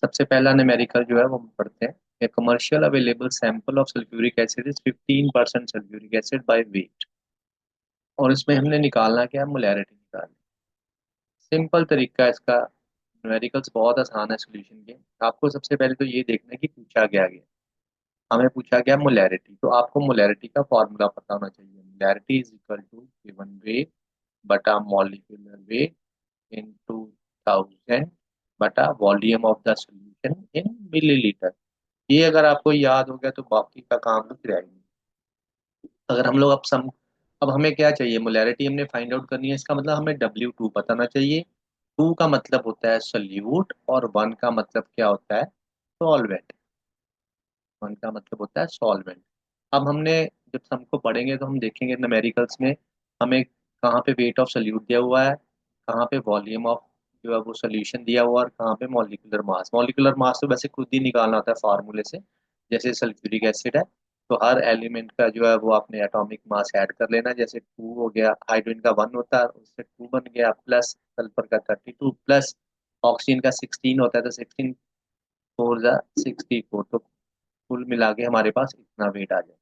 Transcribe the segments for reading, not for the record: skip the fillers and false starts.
सबसे पहला न्यूमेरिकल जो है वो हम पढ़ते हैं। A commercial available sample of sulphuric acid is 15% sulphuric acid by weight. और इसमें हमने निकालना क्या है, मोलैरिटी निकालनी। सिंपल तरीका है इसका। न्यूमेरिकल्स बहुत आसान है सोल्यूशन के। आपको सबसे पहले तो ये देखना है कि पूछा क्या गया। हमें पूछा गया मोलैरिटी, तो आपको मोलैरिटी का फॉर्मूला पता होना चाहिए। Molarity is equal to given weight बटा मॉलिक्यूलर वेट इनटू 1000 बटा volume of the solution in millilitre. ये अगर आपको याद हो गया तो बाकी का काम तो फिर आएगी। अगर हम लोग अब हमें क्या चाहिए, मोलैरिटी हमने फाइंड आउट करनी है। इसका मतलब हमें W2 बताना चाहिए। टू का मतलब होता है सोल्यूट और वन का मतलब क्या होता है, सॉल्वेंट। वन का मतलब होता है सॉल्वेंट। अब हमने जब सम को पढ़ेंगे तो हम देखेंगे न्यूमेरिकल्स में हमें कहाँ पे वेट ऑफ सोल्यूट दिया हुआ है, कहाँ पे वॉल्यूम ऑफ जो है वो सोल्यूशन दिया हुआ है, और कहाँ पे मॉलिक्यूलर मास। मॉलिक्यूलर मास तो वैसे खुद ही निकालना होता है फार्मूले से। जैसे सल्फ्यूरिक एसिड है तो हर एलिमेंट का जो है वो आपने एटॉमिक मास ऐड कर लेना। जैसे 2 हो गया, हाइड्रोजन का 1 होता है, उससे 2 बन गया, प्लस सल्फर का 32, प्लस ऑक्सीजन का 16 होता है, तो 16 फोर जा 64। तो कुल मिला के हमारे पास इतना वेट आ जाए।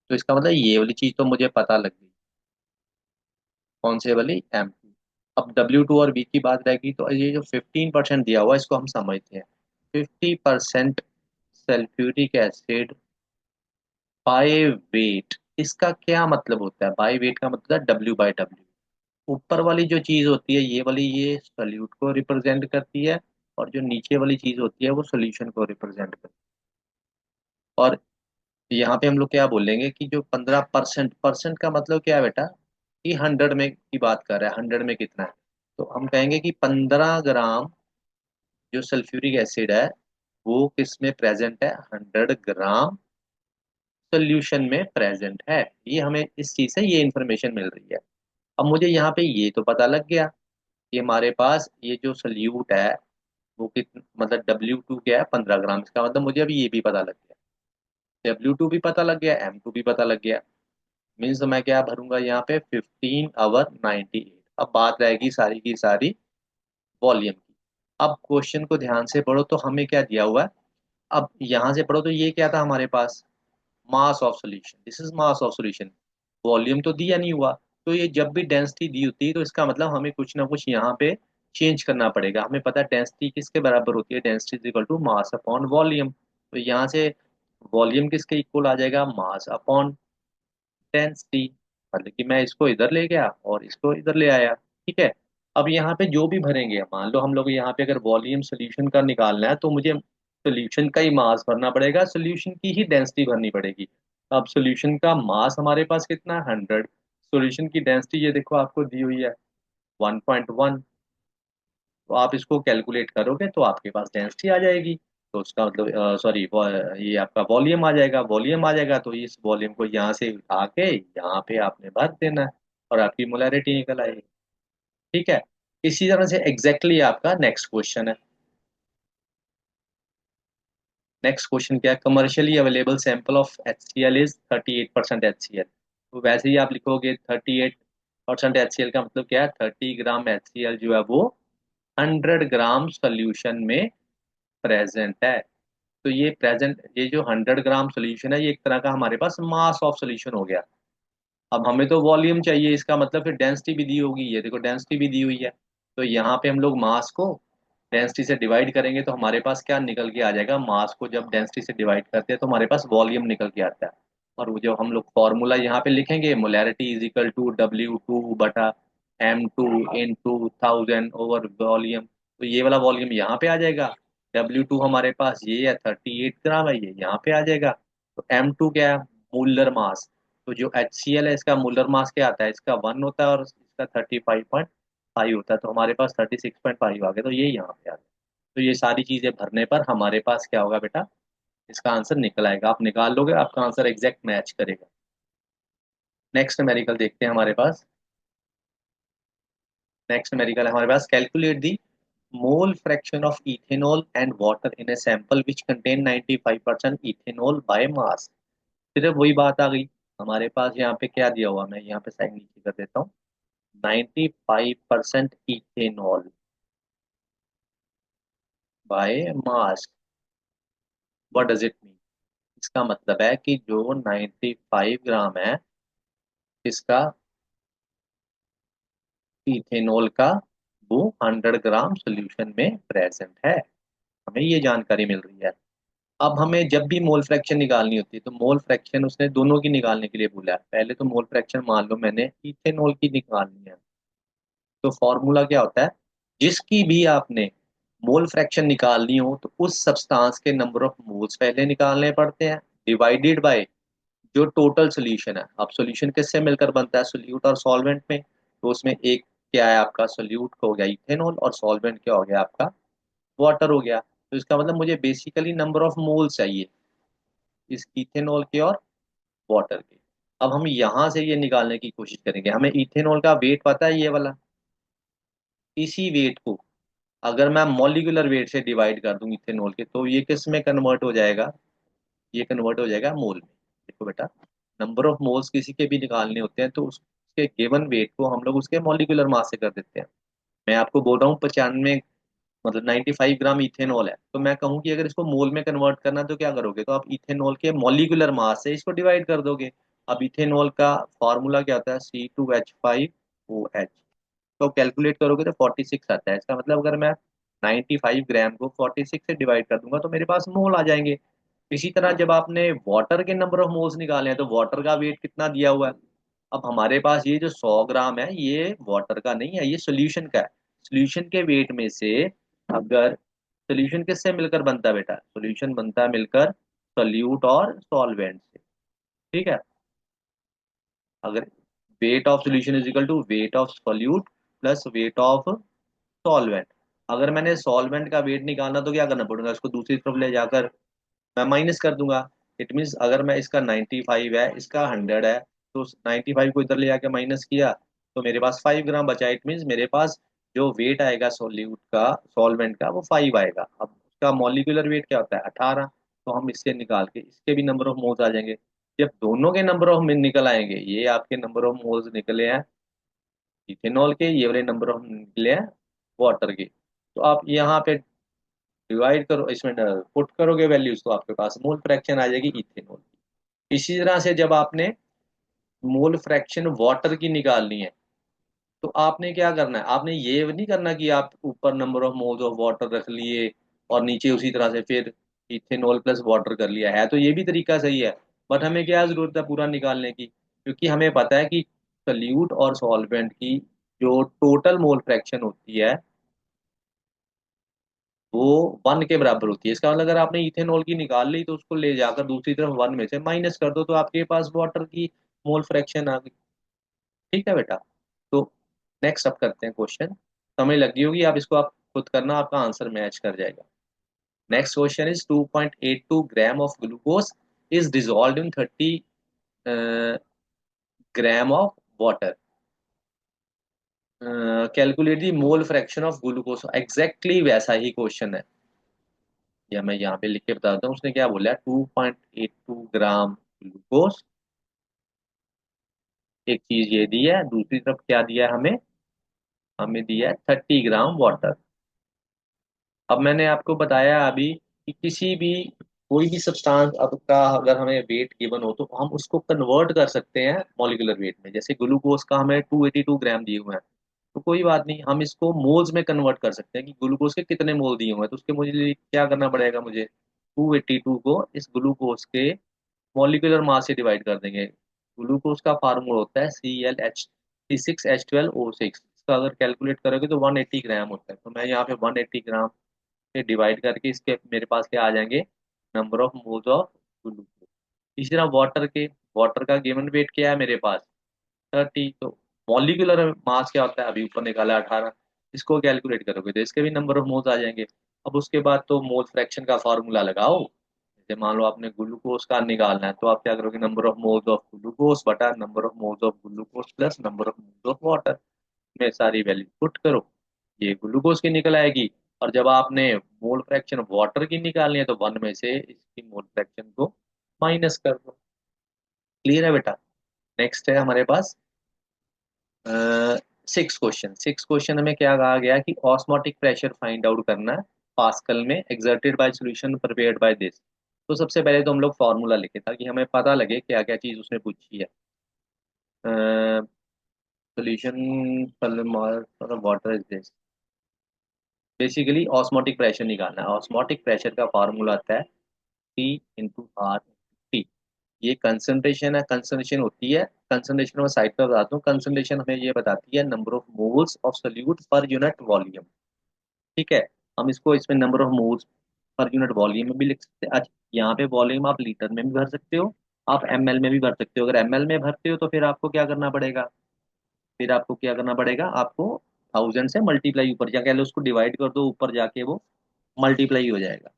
तो इसका मतलब ये वाली चीज तो मुझे पता लग गई, कौन से वाली, M2। अब W2 और V की बात रहेगी, तो ये जो 15% दिया हुआ है इसको हम समझते हैं। 50% सल्फ्यूरिक एसिड बाय वेट, इसका क्या मतलब होता है? बाय वेट का मतलब है W/W। ऊपर वाली जो चीज होती है ये वाली, ये सोल्यूट को रिप्रेजेंट करती है, और जो नीचे वाली चीज होती है वो सोल्यूशन को रिप्रेजेंट करती है। और यहाँ पे हम लोग क्या बोलेंगे कि जो 15%, परसेंट का मतलब क्या है बेटा, कि 100 में की बात कर रहा है, 100 में कितना है। तो हम कहेंगे कि 15 ग्राम जो सल्फ्यूरिक एसिड है वो किस में प्रेजेंट है, 100 ग्राम सोल्यूशन में प्रेजेंट है। ये हमें इस चीज से ये इंफॉर्मेशन मिल रही है। अब मुझे यहाँ पे ये तो पता लग गया कि हमारे पास ये जो सोल्यूट है वो कित मतलब W2 क्या है, 15 ग्राम। इसका मतलब मुझे अभी ये भी पता लग गया, W2 भी पता लग गया, M2 भी पता लग गया। मीन्स मैं क्या भरूंगा यहाँ पे, 15/98। अब बात रहेगी सारी की सारी वॉल्यूम की। अब क्वेश्चन को ध्यान से पढ़ो तो हमें क्या दिया हुआ है। अब यहाँ से पढ़ो तो ये क्या था हमारे पास, mass of solution, this is mass of solution. Volume तो दिया नहीं हुआ। तो ये जब भी डेंसिटी दी होती है तो इसका मतलब हमें कुछ ना कुछ यहाँ पे चेंज करना पड़ेगा। हमें पता है डेंसिटी किसके बराबर होती है, density is equal to mass upon volume. तो यहाँ से वॉल्यूम किसके इक्वल आ जाएगा, मास अपॉन डेंसिटी। मतलब कि मैं इसको इधर ले गया और इसको इधर ले आया। ठीक है। अब यहाँ पे जो भी भरेंगे, मान लो हम लोग यहाँ पे अगर वॉल्यूम सोल्यूशन का निकालना है तो मुझे सोल्यूशन का ही मास भरना पड़ेगा, सोल्यूशन की ही डेंसिटी भरनी पड़ेगी। अब सोल्यूशन का मास हमारे पास कितना है, 100। सोल्यूशन की डेंसिटी ये देखो आपको दी हुई है 1.1। तो आप इसको कैलकुलेट करोगे तो आपके पास डेंसिटी आ जाएगी। तो उसका मतलब सॉरी, ये आपका वॉल्यूम आ जाएगा। वॉल्यूम आ जाएगा तो इस वॉल्यूम को यहाँ से उठा के यहाँ पे आपने भर देना है और आपकी मोलैरिटी निकल आएगी। ठीक है। इसी तरह से एग्जैक्टली आपका नेक्स्ट क्वेश्चन है। नेक्स्ट क्वेश्चन क्या है, commercially available sample of HCl is 38% HCl। तो वैसे ही आप लिखोगे 38% HCl का मतलब क्या है, 30 ग्राम HCl जो है वो 100 ग्राम सोल्यूशन में प्रेजेंट है। तो ये प्रेजेंट, ये जो 100 ग्राम सोल्यूशन है ये एक तरह का हमारे पास मास ऑफ सोल्यूशन हो गया। अब हमें तो वॉल्यूम चाहिए, इसका मतलब फिर डेंसिटी भी दी होगी। ये देखो डेंसिटी भी दी हुई है। तो यहाँ पे हम लोग मास को डेंसिटी से डिवाइड करेंगे तो हमारे पास क्या निकल के आ जाएगा, मास को जब डेंसिटी से डिवाइड करते हैं तो हमारे पास वॉल्यूम निकल के आता है। और वो जो हम लोग फॉर्मूला यहाँ पे लिखेंगे, molarity is equal to W2/M2 × 1000/वॉल्यूम। तो ये वाला वॉल्यूम यहाँ पे आ जाएगा। W2 हमारे पास ये है 38 ग्राम है, ये यहाँ पे आ जाएगा। तो M2 क्या है, मोलर मास। तो जो HCl है इसका मोलर मास क्या आता है, इसका 1 होता है और इसका 35.5 होता है। तो हमारे पास 36.5 आ गया, तो ये यहाँ पे आ गया। तो ये सारी चीजें भरने पर हमारे पास क्या होगा बेटा, इसका आंसर निकल आएगा। आप निकाल लोगे, आपका आंसर एग्जैक्ट मैच करेगा। नेक्स्ट न्यूमेरिकल देखते हैं हमारे पास। नेक्स्ट न्यूमेरिकल है हमारे पास, calculate the mole fraction of ethanol and water in a sample which contain 95% ethanol by mass. सिर्फ वही बात आ गई। हमारे पास यहाँ पे क्या दिया हुआ, मैं यहाँ पे साइन नीचे कर देता हूँ, 95% ethanol. By mass. What does it mean? इसका मतलब है कि जो 95 ग्राम है इसका इथेनॉल का, वो 100 ग्राम सॉल्यूशन में प्रेजेंट है। हमें ये जानकारी मिल रही है। अब हमें जब भी मोल फ्रैक्शन निकालनी होती है तो मोल फ्रैक्शन उसने दोनों की निकालने के लिए बोला है। पहले तो मोल फ्रैक्शन मान लो मैंने इथेनॉल की निकालनी है, तो फॉर्मूला क्या होता है? जिसकी भी आपने मोल फ्रैक्शन निकालनी हो तो उस सब्सटेंस के नंबर ऑफ मोल्स पहले निकालने पड़ते हैं, डिवाइडेड बाय जो टोटल सोल्यूशन है। अब सोल्यूशन किससे मिलकर बनता है? सोल्यूट और सॉल्वेंट में। तो उसमें एक क्या है आपका? सोल्यूट का हो गया इथेनॉल, और सॉल्वेंट क्या हो गया आपका? वाटर हो गया। तो इसका मतलब मुझे बेसिकली नंबर ऑफ मोल्स चाहिए इस इथेनॉल के और वाटर के। अब हम यहां से ये निकालने की कोशिश करेंगे। हमें इथेनॉल का वेट पता है, ये वाला। इसी वेट को अगर मैं मॉलिक्यूलर वेट से डिवाइड कर दूं इथेनॉल के, तो ये किस में कन्वर्ट हो जाएगा? ये कन्वर्ट हो जाएगा मोल में। देखो बेटा, नंबर ऑफ मोल्स किसी के भी निकालने होते हैं तो उसके गिवन वेट को हम लोग उसके मॉलिक्यूलर मास से कर देते हैं। मैं आपको बोल रहा हूँ 95, मतलब 95 ग्राम इथेनॉल है, तो मैं कहूँ कि अगर इसको मोल में कन्वर्ट करना है तो क्या करोगे? तो आप इथेनॉल के मॉलिक्यूलर मास से इसको डिवाइड कर दोगे। अब इथेनॉल का फॉर्मूला क्या होता है? C2H5OH। तो कैलकुलेट करोगे तो 46 आता है। इसका मतलब अगर मैं 95 ग्राम को 46 से डिवाइड कर दूंगा तो मेरे पास मोल आ जाएंगे। इसी तरह जब आपने वाटर के नंबर ऑफ मोल्स निकाले हैं तो वाटर का वेट कितना दिया हुआ है? अब हमारे पास ये जो 100 ग्राम है ये वाटर का नहीं है, ये सोल्यूशन का है। सोल्यूशन के वेट में से अगर सोल्यूशन किससे मिलकर बनता है बेटा? सोल्यूशन बनता है मिलकर सोल्यूट और सॉल्वेंट से। ठीक है। अगर weight of solution is equal to weight of solute plus weight of solvent. अगर मैंने सॉल्वेंट का वेट निकालना तो क्या करना पड़ेगा? इसको दूसरी तरफ ले जाकर मैं माइनस कर दूंगा। इट मीन्स अगर मैं इसका 95 है इसका 100 है, तो 95 को इधर ले जाके माइनस किया तो मेरे पास 5 ग्राम बचा। इट मीन्स मेरे पास जो वेट आएगा सॉल्यूट का, सॉल्वेंट का, वो 5 आएगा। अब उसका मॉलिक्यूलर वेट क्या होता है? 18। तो हम इससे निकाल के इसके भी नंबर ऑफ मोल्स आ जाएंगे। जब दोनों के नंबर ऑफ निकल आएंगे, ये आपके नंबर ऑफ मोल्स निकले हैं इथेनॉल के, ये वाले नंबर ऑफ निकले हैं वाटर के, तो आप यहाँ पे डिवाइड करो, इसमें पुट करोगे वैल्यूज तो आपके पास मोल फ्रैक्शन आ जाएगी इथेनॉल की। इसी तरह से जब आपने मोल फ्रैक्शन वाटर की निकालनी है तो आपने क्या करना है? आपने ये नहीं करना कि आप ऊपर number of moles of water रख लिए और नीचे उसी तरह से फिर इथेनॉल प्लस वाटर कर लिया है। तो ये भी तरीका सही है, बट हमें क्या जरूरत है पूरा निकालने की? क्योंकि हमें पता है कि सल्यूट और सॉल्वेंट की जो टोटल मोल फ्रैक्शन होती है वो 1 के बराबर होती है। इसका मतलब अगर आपने इथेनॉल की निकाल ली तो उसको ले जाकर दूसरी तरफ 1 में से माइनस कर दो तो आपके पास वाटर की मोल फ्रैक्शन आ गई। ठीक है बेटा। तो नेक्स्ट अब करते हैं क्वेश्चन। समय लगी होगी, आप इसको आप खुद करना, आपका आंसर मैच कर जाएगा। Next question is 2.82 gram of glucose is dissolve in 30 gram of water. Calculate the mole fraction of glucose. Exactly वैसा ही क्वेश्चन है, या मैं यहाँ पे लिख के बताता हूँ। उसने क्या बोला? 2.82 ग्राम ग्लूकोज, एक चीज ये दी है, दूसरी तरफ क्या दिया है हमें? हमें दिया है 30 ग्राम वाटर। अब मैंने आपको बताया अभी कि किसी भी कोई भी सब्सटेंस अब का अगर हमें वेट गिवन हो तो हम उसको कन्वर्ट कर सकते हैं मॉलिक्यूलर वेट में। जैसे ग्लूकोज का हमें 282 ग्राम दिए हुए हैं, तो कोई बात नहीं, हम इसको मोल्स में कन्वर्ट कर सकते हैं कि ग्लूकोज के कितने मोल दिए हुए हैं। तो उसके मुझे लिए क्या करना पड़ेगा? मुझे 282 को इस ग्लूकोज के मॉलिक्यूलर मास से डिवाइड कर देंगे। ग्लूकोज का फार्मूला होता है ClH6H12O6। इसका अगर कैलकुलेट करोगे तो 180 ग्राम होता है। तो मैं यहाँ पे 180 ग्राम से डिवाइड करके इसके मेरे पास क्या आ जाएंगे? Number of moles of glucose. इसी तरह वाटर का गिवन वेट क्या है मेरे पास? 30। तो मॉलिक्यूलर मास क्या होता है? अभी ऊपर निकाला 18। इसको कैलकुलेट करोगे तो इसके भी नंबर ऑफ मोल्स आ जाएंगे। अब उसके बाद तो मोल फ्रैक्शन का फॉर्मूला लगाओ। जैसे मान लो आपने ग्लूकोज का निकालना है तो आप क्या करोगे? Number of moles of glucose बटा number of moles of glucose plus number of moles of water में सारी वैल्यू पुट करो, ये ग्लूकोज की निकल आएगी। और जब आपने मोल फ्रैक्शन वाटर की निकालनी है तो 1 में से इसकी मोल फ्रैक्शन को माइनस कर दो। क्लियर है बेटा? नेक्स्ट है हमारे पास 6 क्वेश्चन। 6 क्वेश्चन में क्या कहा गया कि ऑस्मोटिक प्रेशर फाइंड आउट करना है। पास्कल में exerted by solution prepared by this. तो सबसे पहले तो हम लोग फॉर्मूला लिखे ताकि हमें पता लगे क्या क्या चीज उसने पूछी है। Solution water is this. Basically osmotic pressure निकालना है। ऑस्मोटिक प्रेशर का फॉर्मूला आता है T/R T। ये कंसंट्रेशन है, कंसंट्रेशन होती है। कंसंट्रेशन में साइड पर बताता हूँ। कंसंट्रेशन हमें ये बताती है number of moles of solute per unit volume. ठीक है। हम इसको इसमें number of moles per unit volume में भी लिख सकते हैं। अच्छा, यहाँ पे वॉल्यूम आप लीटर में भी भर सकते हो, आप एमएल में भी भर सकते हो। अगर एमएल में भरते हो तो फिर आपको क्या करना पड़ेगा, फिर आपको क्या करना पड़ेगा, आपको 1000 से मल्टीप्लाई ऊपर जाके लो, उसको डिवाइड कर दो, ऊपर जाके वो मल्टीप्लाई हो जाएगा।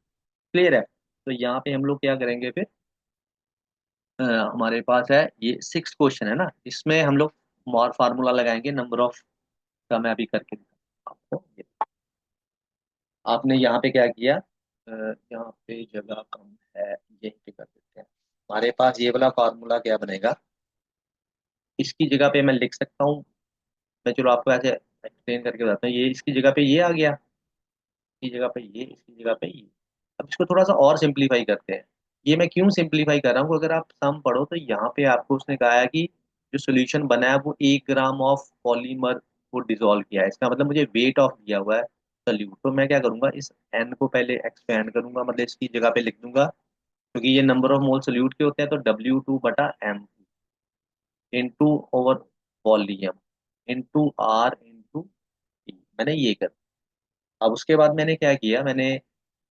क्लियर है। तो यहाँ पे हम लोग क्या करेंगे फिर, हमारे पास है ये 6 क्वेश्चन है ना, इसमें हम लोग मोर फार्मूला लगाएंगे नंबर ऑफ का। मैं अभी करके दिखाता हूँ आपको। आपने यहाँ पे क्या किया, यहाँ पे जगह कम है, यहीं पे कर देते हैं। हमारे पास ये वाला फार्मूला क्या बनेगा, इसकी जगह पे मैं लिख सकता हूँ। मैं चलो आपको ऐसे एक्सप्लेन करके बताता हूँ। ये इसकी जगह पे ये आ गया, इसकी जगह पे ये, इसकी जगह पे ये। अब इसको थोड़ा सा और सिंप्लीफाई करते हैं। ये मैं क्यों सिंप्लीफाई कर रहा हूँ, अगर आप सम पढ़ो तो यहाँ पे आपको उसने कहा है कि जो सोल्यूशन बना है वो 1 ग्राम ऑफ पॉलीमर को डिसॉल्व किया है। इसका मतलब मुझे वेट ऑफ दिया हुआ है सोल्यूट। तो मैं क्या करूंगा, इस एन को पहले एक्सपेंड करूंगा, मतलब इसकी जगह पे लिख दूंगा, क्योंकि ये नंबर ऑफ मोल सोल्यूट के होते हैं। तो W2/M into over volume into R into T. मैंने ये कर। अब उसके बाद मैंने क्या किया, मैंने,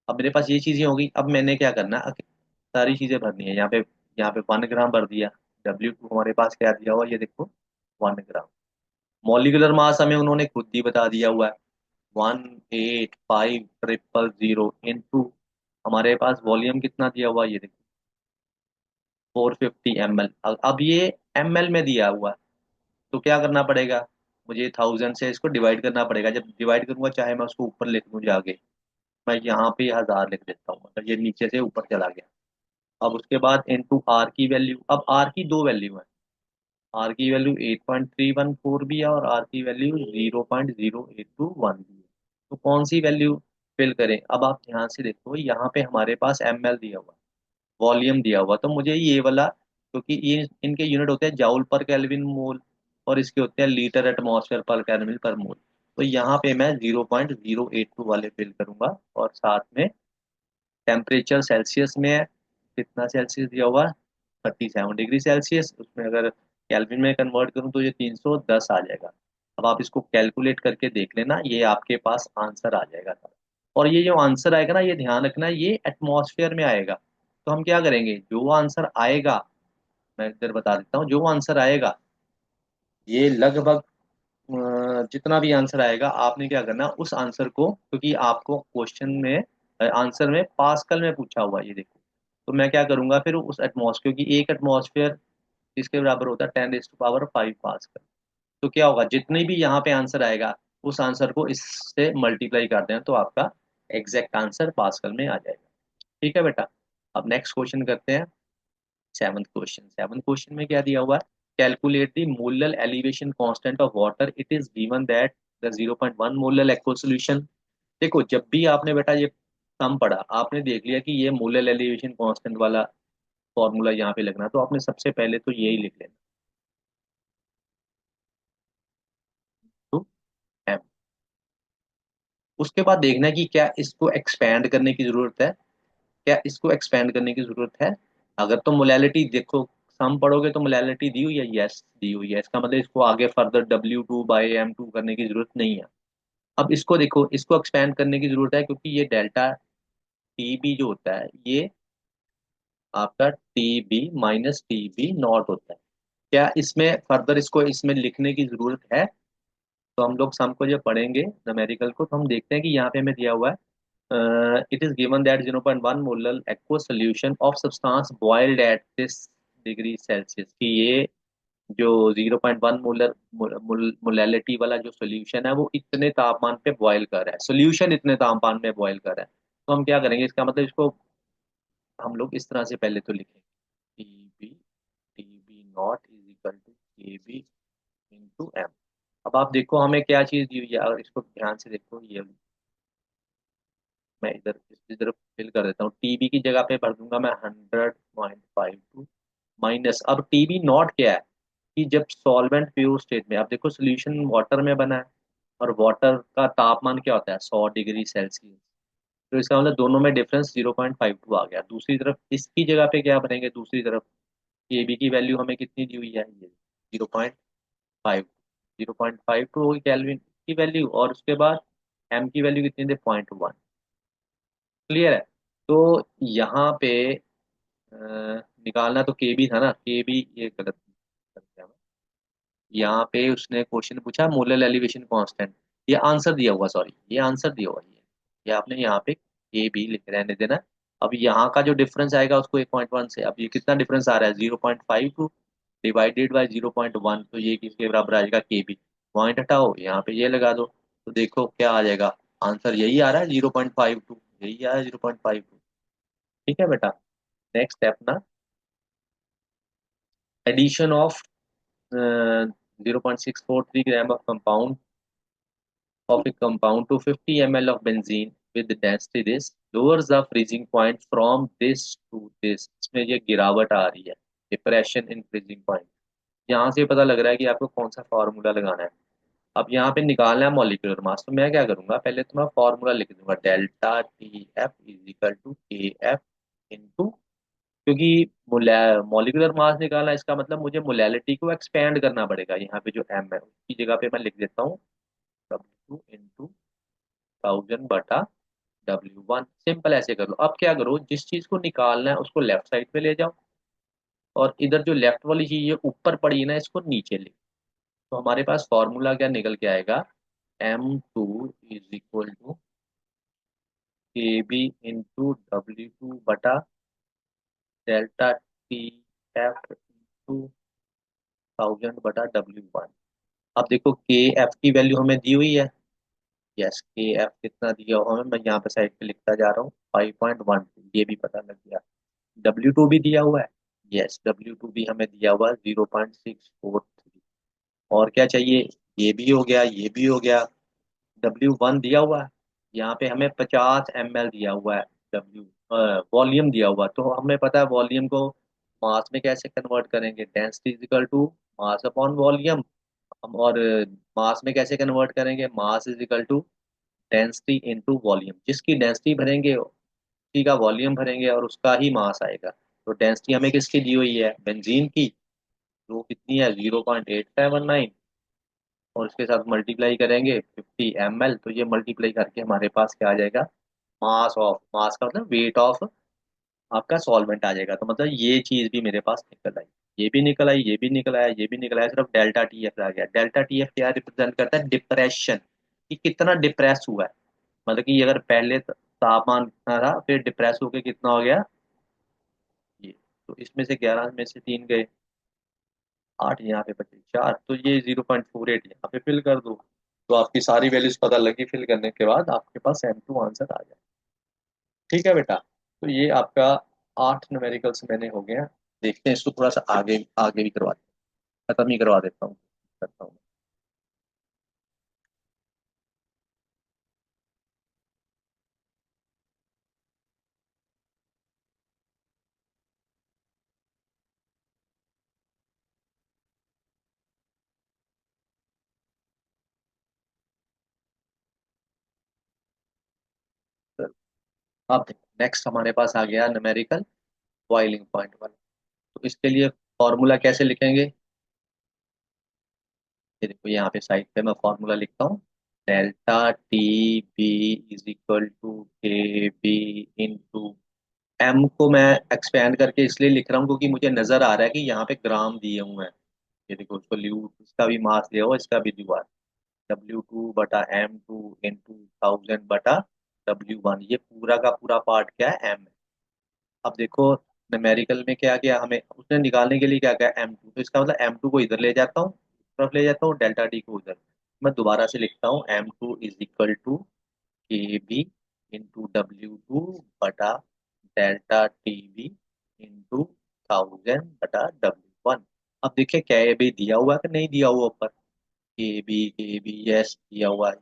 अब मेरे पास ये चीजें होगी। अब मैंने क्या करना है, सारी चीजें भरनी है यहाँ पे। यहाँ पे 1 ग्राम भर दिया। W2 हमारे पास क्या दिया हुआ है, ये देखो 1 ग्राम। मॉलिक्यूलर मास हमें उन्होंने खुद ही बता दिया हुआ है, 185,000 इंटू हमारे पास वॉल्यूम कितना दिया हुआ है, ये देखो 450 ml। अब ये ml में दिया हुआ है, तो क्या करना पड़ेगा, मुझे 1000 से इसको डिवाइड करना पड़ेगा। जब डिवाइड करूंगा, चाहे मैं उसको ऊपर लिख दूं जाके, मैं यहाँ पे 1000 लिख देता हूँ, मतलब ये नीचे से ऊपर चला गया। अब उसके बाद इनटू आर की वैल्यू, अब आर की दो वैल्यू है। आर की वैल्यू 8.314 भी है, और आर की वैल्यू 0.0821 भी है। तो कौन सी वैल्यू फिल करें। अब आप ध्यान से देखो, यहाँ पे हमारे पास ml दिया हुआ, वॉल्यूम दिया हुआ, तो मुझे ये वाला, क्योंकि ये इनके यूनिट होते हैं जाउल पर केल्विन मोल, और इसके होते हैं लीटर एटमॉस्फेयर पर केल्विन पर मोल। तो यहाँ पे मैं 0.082 वाले फिल करूंगा, और साथ में टेम्परेचर सेल्सियस में है, कितना सेल्सियस दिया हुआ, 37 डिग्री सेल्सियस। उसमें अगर केल्विन में कन्वर्ट करूँ तो ये 310 आ जाएगा। अब आप इसको कैलकुलेट करके देख लेना, ये आपके पास आंसर आ जाएगा। और ये जो आंसर आएगा ना, ये ध्यान रखना, ये एटमॉस्फेयर में आएगा। तो हम क्या करेंगे, जो आंसर आएगा, मैं इधर बता देता हूँ, जो आंसर आएगा ये लगभग, जितना भी आंसर आएगा, आपने क्या करना, उस आंसर को, क्योंकि आपको क्वेश्चन में, आंसर में पास्कल में पूछा हुआ है, ये देखो। तो मैं क्या करूंगा फिर, उस एटमॉस्फेयर की, एक एटमॉस्फेयर इसके बराबर होता है 10⁵ पास्कल। तो क्या होगा, जितने भी यहाँ पे आंसर आएगा, उस आंसर को इससे मल्टीप्लाई कर दें तो आपका एग्जैक्ट आंसर पास्कल में आ जाएगा। ठीक है बेटा। अब नेक्स्ट क्वेश्चन करते हैं। सेवंथ क्वेश्चन में क्या दिया हुआ है, calculate the molar elevation constant of water, it is given that the 0.1 molar aqua solution. देखो, जब भी आपने बेटा ये सम पढ़ा, आपने देख लिया कि ये मोलर एलिवेशन कांस्टेंट वाला फॉर्मूला यहाँ पे लगना, तो आपने सबसे पहले तो यही लिख लेना, तो m। उसके बाद देखना कि क्या इसको एक्सपैंड करने की जरूरत है, क्या इसको एक्सपैंड करने की जरूरत है। अगर तो मोलैलिटी देखो, सम पढ़ोगे तो मोलैलिटी दी हुई है, यस दी हुई है, इसका मतलब इसको आगे फर्दर W2/M2 करने की जरूरत नहीं है। अब इसको देखो, इसको एक्सपैंड करने की जरूरत है, क्योंकि ये डेल्टा टी बी जो होता है, ये आपका TB - TB0 होता है। क्या इसमें फर्दर इसको इसमें लिखने की जरूरत है। तो हम लोग सम को जब पढ़ेंगे न्यूमेरिकल को, तो हम देखते हैं कि यहाँ पे हमें दिया हुआ है, it is given that 0.1 molar aqua solution of substance boiled at this degree Celsius, कि ये जो 0.1 मोलर मोलैलिटी वाला जो सोल्यूशन है, वो इतने तापमान पे बॉयल कर रहा है, सोल्यूशन इतने तापमान में बॉयल कर रहा है। तो हम क्या करेंगे, इसका मतलब इसको हम लोग इस तरह से पहले तो लिखेंगे, TB TB0 = KB/M। अब आप देखो हमें क्या चीज दी हुई है, अगर इसको ध्यान से देखो, ये मैं इधर इसकी तरफ फिल कर देता हूँ। टीबी की जगह पे भर दूंगा मैं 100.52 माइनस। अब टीबी नॉट क्या है कि जब सॉल्वेंट प्योर स्टेट में, अब देखो सोल्यूशन वाटर में बना है और वाटर का तापमान क्या होता है 100 डिग्री सेल्सियस। तो इसका मतलब दोनों में डिफरेंस 0.52 आ गया। दूसरी तरफ इसकी जगह पे क्या बनेंगे, दूसरी तरफ केबी की वैल्यू हमें कितनी दी हुई है, ये 0.5, 0.52 होगी केल्विन की वैल्यू, और उसके बाद एम की वैल्यू कितनी थी 0.1। क्लियर है। तो यहाँ पे अ, निकालना तो केबी था ना, केबी ये गलत कर दिया मैं। यहाँ पे उसने क्वेश्चन पूछा मोलर एलिवेशन कांस्टेंट, ये आंसर दिया हुआ, सॉरी ये आंसर दिया हुआ ये आपने यहाँ पे ए बी लिख रहने देना। अब यहाँ का जो डिफरेंस आएगा उसको 1.1 से, अब ये कितना डिफरेंस आ रहा है 0.52 डिवाइडेड बाई 0.1, तो ये किसके बराबर आएगा के बी। पॉइंट हटाओ यहाँ पे ये लगा दो, तो देखो क्या आ जाएगा, आंसर यही आ रहा है 0.52, यही आ रहा है 0.52। ठीक है बेटा। नेक्स्ट स्टेप ना, addition of 0.643 gram of compound of a compound to 50 ml of benzene with density this lowers the freezing point from this to this। इसमें ये गिरावट आ रही है, डिप्रेशन इन फ्रीजिंग पॉइंट। यहाँ से पता लग रहा है कि आपको कौन सा फॉर्मूला लगाना है। अब यहाँ पे निकालना है मॉलिक्यूलर मास, तो मैं क्या करूंगा, पहले तो मैं फॉर्मूला लिख दूंगा, delta T F is equal to K F into, क्योंकि मॉलिक्यूलर मास निकालना इसका मतलब मुझे मोलैलिटी को एक्सपेंड करना पड़ेगा। यहाँ पे जो एम है उसकी जगह पे मैं लिख देता हूँ W इंटू 1000/W1। सिंपल ऐसे कर लो। अब क्या करो, जिस चीज को निकालना है उसको लेफ्ट साइड पे ले जाओ, और इधर जो लेफ्ट वाली चीज है ऊपर पड़ी है ना इसको नीचे ले। तो हमारे पास फॉर्मूला क्या निकल के आएगा, M2 is equal to K B into W2/डेल्टा टी एफ इंटू 1000/W1। अब देखो के एफ की वैल्यू हमें दी हुई है, यस के एफ कितना दिया हुआ हमें, मैं यहाँ पे साइड पे लिखता जा रहा हूँ 5.1, ये भी पता लग गया। W2 भी दिया हुआ है, यस W2 भी हमें दिया हुआ है 0.643। और क्या चाहिए, ये भी हो गया, ये भी हो गया। W1 दिया हुआ है, यहाँ पे हमें 50 ml दिया हुआ है। W वॉल्यूम दिया हुआ, तो हमें पता है वॉल्यूम को मास में कैसे कन्वर्ट करेंगे, density is equal to mass upon volume. हम और मास में कैसे कन्वर्ट करेंगे, mass is equal to density into volume. जिसकी डेंसिटी भरेंगे उसी का वॉल्यूम भरेंगे और उसका ही मास आएगा। तो डेंसिटी हमें किसकी दी हुई है, बेंजीन की, जो कितनी है 0.879, और उसके साथ मल्टीप्लाई करेंगे 50 ml, तो ये मल्टीप्लाई करके हमारे पास क्या आ जाएगा, मास ऑफ, मास का मतलब वेट ऑफ आपका सॉल्वेंट आ जाएगा। तो मतलब ये चीज भी मेरे पास निकल आई, ये भी निकल आई, ये भी निकल आया, ये भी निकल आया, सिर्फ डेल्टा टी एफ आ गया। डेल्टा टी एफ क्या रिप्रेजेंट करता है, डिप्रेशन, कि कितना डिप्रेस हुआ है। मतलब कि अगर पहले तापमान कितना था फिर डिप्रेस होके कितना हो गया ये। तो इसमें से 11 में से 3 गए, 8 यहाँ पे बचे 4, तो ये 0.48 यहाँ पे फिल कर दो। तो आपकी सारी वैल्यूज पता लगी, फिल करने के बाद आपके पास M2 आंसर आ जाए। ठीक है बेटा। तो ये आपका 8 न्यूमेरिकल्स मैंने हो गया। देखते हैं इसको थोड़ा सा आगे आगे भी करवा, खत्म ही करवा देता हूँ, करता हूँ। अब नेक्स्ट हमारे पास आ गया न्यूमेरिकल बॉइलिंग पॉइंट वाला। तो इसके लिए फॉर्मूला कैसे लिखेंगे, ये देखो यहाँ पे साइड पे मैं फॉर्मूला लिखता हूँ, delta T B is equal to K B into M को मैं एक्सपेंड करके इसलिए लिख रहा हूँ क्योंकि मुझे नजर आ रहा है कि यहाँ पे ग्राम दिए हुए हैं। ये देखो उसको ल्यू, इसका भी मास दिया हुआ, इसका भी दिया हुआ, W2/M2 इंटू 1000/W1, ये पूरा का पूरा पार्ट क्या है M है। अब देखो न्यूमेरिकल में क्या किया, हमें उसने निकालने के लिए क्या किया M2, तो इसका मतलब M2 को इधर ले जाता हूँ, इस तरफ ले जाता हूँ, डेल्टा टी को उधर। मैं दोबारा से लिखता हूँ M2 is equal to K B into W2 delta T B into 1000/W1। अब देखिए क्या ये भी दिया हुआ है कि नहीं दिया हुआ ऊपर, के बी यस दिया हुआ है।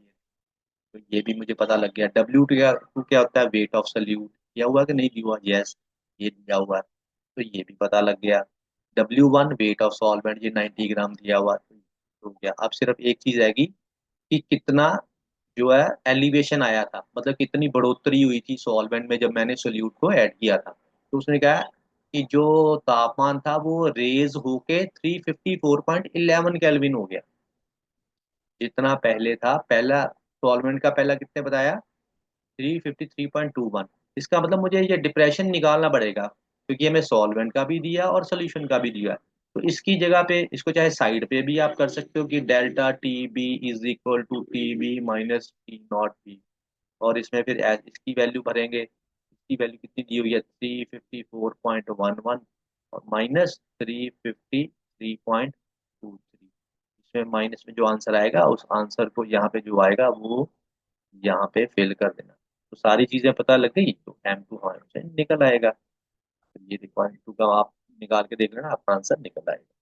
तो ये भी मुझे पता लग गया। W2 क्या होता है, वेट ऑफ सल्यूट, दिया हुआ कि नहीं दिया हुआ, यस ये दिया हुआ है, तो ये भी पता लग गया। W1 वेट ऑफ सॉल्वेंट, ये 90 ग्राम दिया हुआ, तो हो गया। अब सिर्फ एक चीज आएगी कि कितना जो है एलिवेशन आया था, मतलब कितनी बढ़ोतरी हुई थी सॉल्वेंट में जब मैंने सोल्यूट को ऐड किया था। तो उसने कहा कि जो तापमान था वो रेज होके 354.11 केल्विन हो गया। जितना पहले था, पहला सॉल्वेंट का पहला कितने बताया, 353.21। इसका मतलब मुझे ये डिप्रेशन निकालना पड़ेगा, क्योंकि हमें सॉल्वेंट का भी दिया और सोल्यूशन का भी दिया। तो इसकी जगह पे इसको चाहे साइड पे भी आप कर सकते हो कि delta T B is equal to T B minus T naught B, और इसमें फिर इसकी वैल्यू भरेंगे। इसकी वैल्यू कितनी दी हुई है, 354.11 और माइनस 353.23। इसमें माइनस में जो आंसर आएगा उस आंसर को यहाँ पे जो आएगा वो यहाँ पे फिल कर देना। तो सारी चीजें पता लग गई, तो M2 हमारे से निकल आएगा। तो ये देखो M2 का आप निकाल के देख लेना, आपका आंसर निकल आएगा।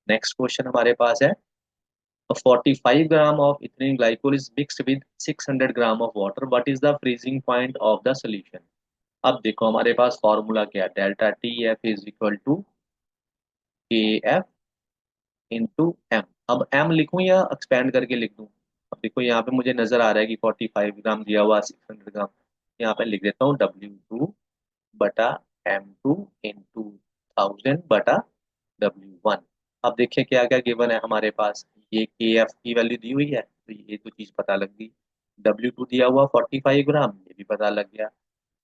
नेक्स्ट क्वेश्चन हमारे पास है, 45 ग्राम of ethylene glycol is mixed with 600 gram of water. What is the freezing point of the solution? अब देखो हमारे पास फॉर्मूला क्या है, delta T F is equal to K F into M. अब एम लिखूं या एक्सपेंड करके लिख दूं? अब देखो यहाँ पे मुझे नजर आ रहा है कि 45 ग्राम दिया हुआ, 600 ग्राम, यहाँ पे लिख देता हूँ W2 बटा M2 इंटू 1000 बटा W1। अब देखिए क्या क्या गिवन है हमारे पास, ये के एफ की वैल्यू दी हुई है, तो ये तो चीज पता लग गई। W2 दिया हुआ 45 ग्राम, ये भी पता लग गया।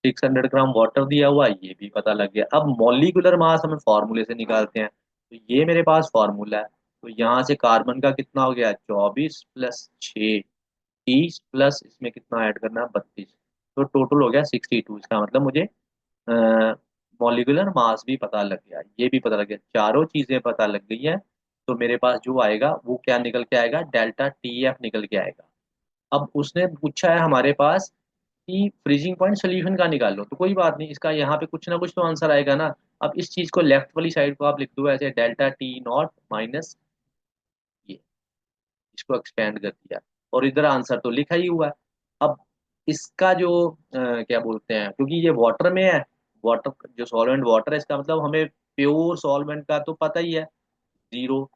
600 ग्राम वाटर दिया हुआ, ये भी पता लग गया। अब मॉलिक्यूलर मास हम फॉर्मूले से निकालते हैं, तो ये मेरे पास फॉर्मूला है। तो यहाँ से कार्बन का कितना हो गया, 24 + 6, 30 प्लस इसमें कितना ऐड करना है, 32। तो टोटल हो गया 62। इसका मतलब मुझे मॉलिक्यूलर मास भी पता लग गया, ये भी पता लग गया, चारों चीजें पता लग गई हैं। तो मेरे पास जो आएगा वो क्या निकल के आएगा, डेल्टा टी एफ निकल के आएगा। अब उसने पूछा है हमारे पास कि फ्रीजिंग पॉइंट सोल्यूशन का निकाल लो, तो कोई बात नहीं, इसका यहाँ पे कुछ ना कुछ तो आंसर आएगा ना। अब इस चीज को लेफ्ट वाली साइड को आप लिख दो ऐसे, डेल्टा टी नॉट माइनस ये, इसको एक्सपेंड कर दिया, और इधर आंसर तो लिखा ही हुआ है। अब इसका जो क्या बोलते हैं, क्योंकि ये वाटर में है, वाटर जो सॉल्वेंट वाटर है, इसका मतलब हमें प्योर सॉल्वेंट का तो पता ही है, जीरो।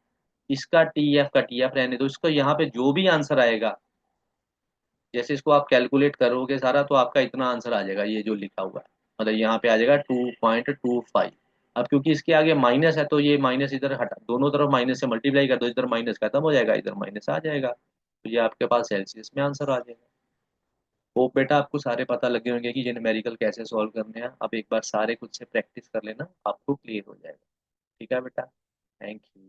इसका टी एफ रहने दो, इसको यहाँ पे जो भी आंसर आएगा, जैसे इसको आप कैलकुलेट करोगे सारा, तो आपका इतना आंसर आ जाएगा ये जो लिखा हुआ है, मतलब यहाँ पे आ जाएगा 2.25। अब क्योंकि इसके आगे माइनस है, तो ये माइनस इधर हटा, दोनों तरफ माइनस से मल्टीप्लाई कर दो, इधर माइनस खत्म हो जाएगा, इधर माइनस आ जाएगा, तो ये आपके पास सेल्सियस में आंसर आ जाएगा। वो बेटा आपको सारे पता लगे होंगे कि ये न्यूमेरिकल कैसे सॉल्व करने हैं। अब एक बार सारे खुद से प्रैक्टिस कर लेना, आपको क्लियर हो जाएगा। ठीक है बेटा, थैंक यू।